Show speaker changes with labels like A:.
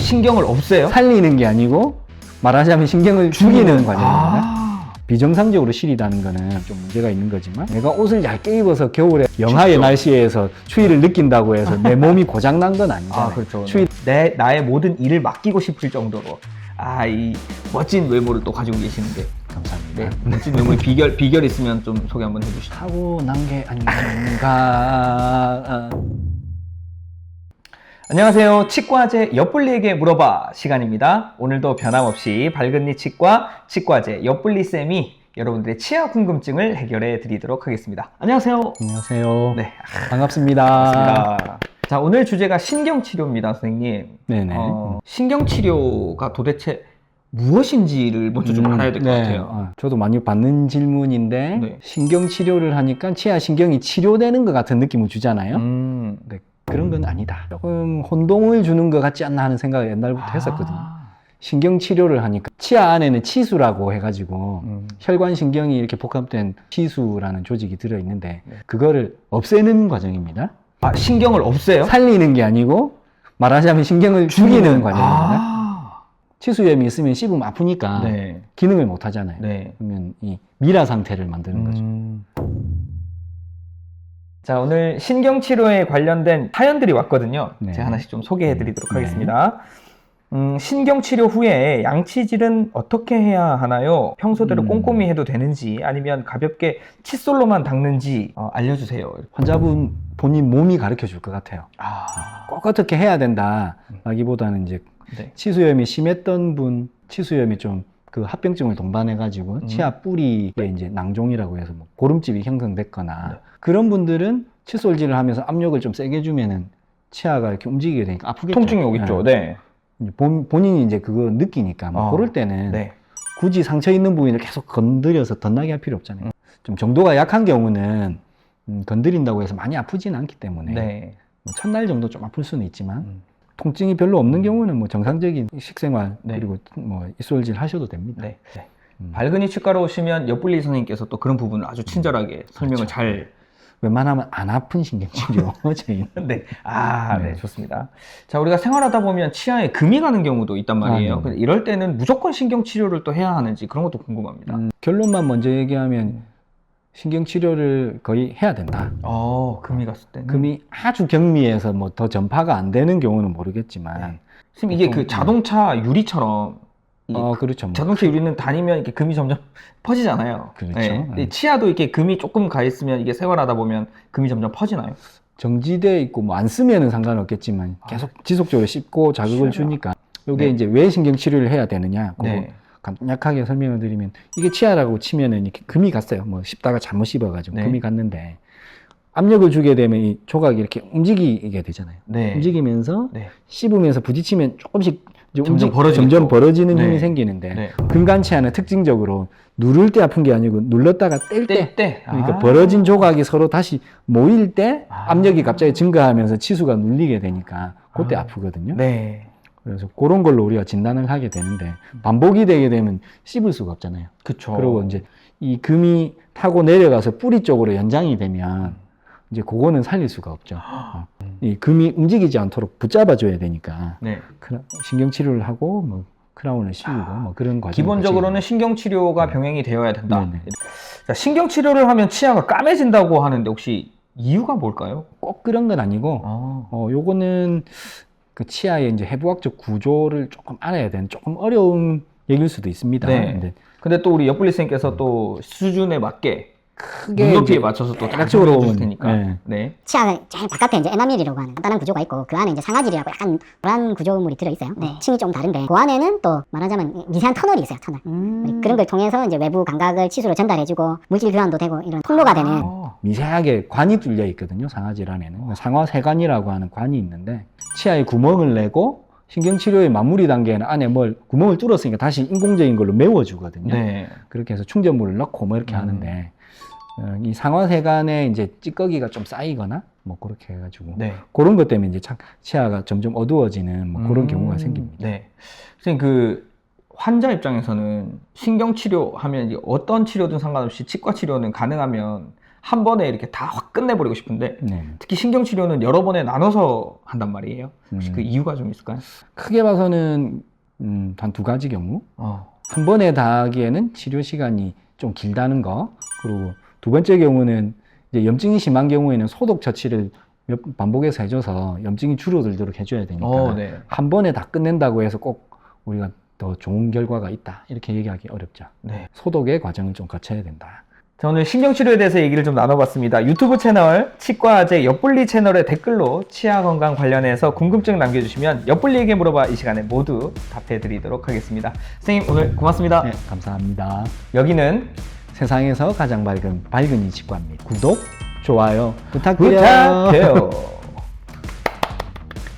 A: 신경을 없애요?
B: 살리는 게 아니고 말하자면 신경을 죽이는 과정입니다. 비정상적으로 시리다는 거는 좀 문제가 있는 거지만 내가 옷을 얇게 입어서 겨울에 영하의 날씨에서 추위를 느낀다고 해서 내 몸이 고장난 건 아니잖아요.
A: 그렇죠.
B: 추위
A: 나의 모든 일을 맡기고 싶을 정도로 이 멋진 외모를 또 가지고 계시는데.
B: 감사합니다.
A: 네, 멋진 외모의 비결 있으면 좀 소개 한번 해주시죠.
B: 타고난 게 아닌가.
A: 안녕하세요. 치과제 옆블리에게 물어봐 시간입니다. 오늘도 변함없이 밝은니 치과제 옆블리쌤이 여러분들의 치아 궁금증을 해결해 드리도록 하겠습니다. 안녕하세요.
B: 안녕하세요.
A: 네,
B: 반갑습니다.
A: 반갑습니다. 자, 오늘 주제가 신경치료입니다, 선생님.
B: 네네.
A: 신경치료가 도대체 무엇인지를 먼저 좀 알아야 될 것 같아요.
B: 저도 많이 받는 질문인데
A: 네.
B: 신경치료를 하니까 치아 신경이 치료되는 것 같은 느낌을 주잖아요. 네, 그런 건 아니다. 조금 혼동을 주는 것 같지 않나 하는 생각을 옛날부터 했었거든요. 신경치료를 하니까 치아 안에는 치수라고 해가지고 혈관신경이 이렇게 복합된 치수라는 조직이 들어있는데 그거를 없애는 과정입니다.
A: 신경을 없애요?
B: 살리는 게 아니고 말하자면 신경을 죽이는 과정입니다. 치수염이 있으면 씹으면 아프니까
A: 네.
B: 기능을 못 하잖아요.
A: 네.
B: 그러면 이 미라 상태를 만드는 거죠.
A: 자, 오늘 신경치료에 관련된 사연들이 왔거든요.
B: 네.
A: 제가 하나씩 좀 소개해 드리도록
B: 네.
A: 하겠습니다. 신경치료 후에 양치질은 어떻게 해야 하나요? 평소대로 꼼꼼히 해도 되는지 아니면 가볍게 칫솔로만 닦는지 알려주세요.
B: 환자분 본인 몸이 가르쳐 줄 것 같아요. 꼭 어떻게 해야 된다 라기보다는 이제
A: 네.
B: 치수염이 심했던 분, 치수염이 좀 그 합병증을 동반해가지고 치아 뿌리에 이제 낭종이라고 해서 뭐 고름집이 형성됐거나
A: 네.
B: 그런 분들은 칫솔질을 하면서 압력을 좀 세게 주면은 치아가 이렇게 움직이게 되니까 아프겠죠.
A: 통증이 오겠죠. 네.
B: 본인이 이제 그거 느끼니까 뭐 그럴 때는
A: 네.
B: 굳이 상처 있는 부위를 계속 건드려서 덧나게 할 필요 없잖아요. 좀 정도가 약한 경우는 건드린다고 해서 많이 아프지는 않기 때문에
A: 네.
B: 뭐 첫날 정도 좀 아플 수는 있지만 통증이 별로 없는 경우는 뭐 정상적인 식생활
A: 네.
B: 그리고 뭐 입술질 하셔도 됩니다.
A: 네. 밝은이 치과로 오시면 옆블리 선생님께서 또 그런 부분을 아주 친절하게 설명을
B: 그렇죠.
A: 잘.
B: 웬만하면 안 아픈 신경치료 저희는.
A: 네.
B: 네.
A: 네, 좋습니다. 자, 우리가 생활하다 보면 치아에 금이 가는 경우도 있단 말이에요.
B: 네.
A: 근데 이럴 때는 무조건 신경치료를 또 해야 하는지 그런 것도 궁금합니다.
B: 결론만 먼저 얘기하면 신경치료를 거의 해야 된다.
A: 금이 갔을 때는.
B: 금이 아주 경미해서 뭐 더 전파가 안 되는 경우는 모르겠지만
A: 선생님, 이게 그 자동차 유리처럼
B: 그렇죠. 뭐.
A: 자동차 유리는 다니면 이렇게 금이 점점 퍼지잖아요.
B: 그렇죠.
A: 네. 근데 치아도 이렇게 금이 조금 가 있으면 이게 생활하다 보면 금이 점점 퍼지나요?
B: 정지돼 있고 뭐 안 쓰면은 상관없겠지만 계속 지속적으로 씹고 자극을 주니까 이게
A: 네.
B: 이제 왜 신경치료를 해야 되느냐 그거
A: 네.
B: 간략하게 설명을 드리면 이게 치아라고 치면은 이렇게 금이 갔어요. 뭐 씹다가 잘못 씹어가지고
A: 네.
B: 금이 갔는데 압력을 주게 되면 이 조각이 이렇게 움직이게 되잖아요.
A: 네.
B: 움직이면서
A: 네.
B: 씹으면서 부딪히면 조금씩 이제
A: 벌어지겠죠.
B: 점점 벌어지는 힘이
A: 네.
B: 생기는데
A: 네.
B: 금간치아는 특징적으로 누를 때 아픈 게 아니고 눌렀다가 뗄 때 그러니까 벌어진 조각이 서로 다시 모일 때 압력이 갑자기 증가하면서 치수가 눌리게 되니까 그때 아프거든요.
A: 네.
B: 그래서 그런 걸로 우리가 진단을 하게 되는데 반복이 되게 되면 씹을 수가 없잖아요.
A: 그쵸.
B: 그리고 이제 이 금이 타고 내려가서 뿌리 쪽으로 연장이 되면 이제 그거는 살릴 수가 없죠. 이 금이 움직이지 않도록 붙잡아줘야 되니까
A: 네.
B: 신경치료를 하고 뭐 크라운을 씌우고 뭐 그런 과정.
A: 기본적으로는 신경치료가 병행이 되어야 된다.
B: 네네.
A: 자, 신경치료를 하면 치아가 까매진다고 하는데 혹시 이유가 뭘까요?
B: 꼭 그런 건 아니고 요거는 그 치아의 이제 해부학적 구조를 조금 알아야 되는 조금 어려운 얘기일 수도 있습니다.
A: 네. 근데 또 우리 옆블리 선생님께서 또 수준에 맞게
B: 크게
A: 눈높이에 맞춰서 또
B: 대략적으로
A: 해주실 테니까.
B: 네.
A: 네.
C: 치아 제일 바깥에 이제 에나멜이라고 하는 간단한 구조가 있고 그 안에 이제 상아질이라고 약간 노란 구조물이 들어있어요. 네. 층이 좀 다른데 그 안에는 또 말하자면 미세한 터널이 있어요. 터널. 그런 걸 통해서 이제 외부 감각을 치수로 전달해주고 물질 교환도 되고 이런 통로가 되는.
B: 미세하게 관이 뚫려 있거든요. 상아질 안에는 상화세관이라고 하는 관이 있는데 치아에 구멍을 내고 신경치료의 마무리 단계에는 안에 뭘 구멍을 뚫었으니까 다시 인공적인 걸로 메워주거든요.
A: 네.
B: 그렇게 해서 충전물을 넣고 뭐 이렇게 하는데 이 상하세관에 이제 찌꺼기가 좀 쌓이거나 뭐 그렇게 해가지고
A: 네.
B: 그런 것 때문에 이제 치아가 점점 어두워지는 뭐 그런 경우가 생깁니다.
A: 네. 선생님, 그 환자 입장에서는 신경치료 하면 이제 어떤 치료든 상관없이 치과 치료는 가능하면 한 번에 이렇게 다 확 끝내버리고 싶은데
B: 네.
A: 특히 신경치료는 여러 번에 나눠서 한단 말이에요. 혹시 그
B: 음.
A: 이유가 좀 있을까요?
B: 크게 봐서는 단 두 가지 경우.
A: 어.
B: 한 번에 다 하기에는 치료 시간이 좀 길다는 거. 그리고 두 번째 경우는 이제 염증이 심한 경우에는 소독 처치를 반복해서 해줘서 염증이 줄어들도록 해줘야 되니까
A: 네.
B: 한 번에 다 끝낸다고 해서 꼭 우리가 더 좋은 결과가 있다 이렇게 얘기하기 어렵죠.
A: 네.
B: 소독의 과정을 좀 거쳐야 된다.
A: 자, 오늘 신경치료에 대해서 얘기를 좀 나눠봤습니다. 유튜브 채널 치과아재 옆분리 채널에 댓글로 치아 건강 관련해서 궁금증 남겨주시면 옆분리에게 물어봐 이 시간에 모두 답해드리도록 하겠습니다. 선생님 오늘 고맙습니다.
B: 네, 감사합니다.
A: 여기는
B: 세상에서 가장 밝은 이 치과입니다. 구독, 좋아요 부탁드려요.
A: 부탁해요.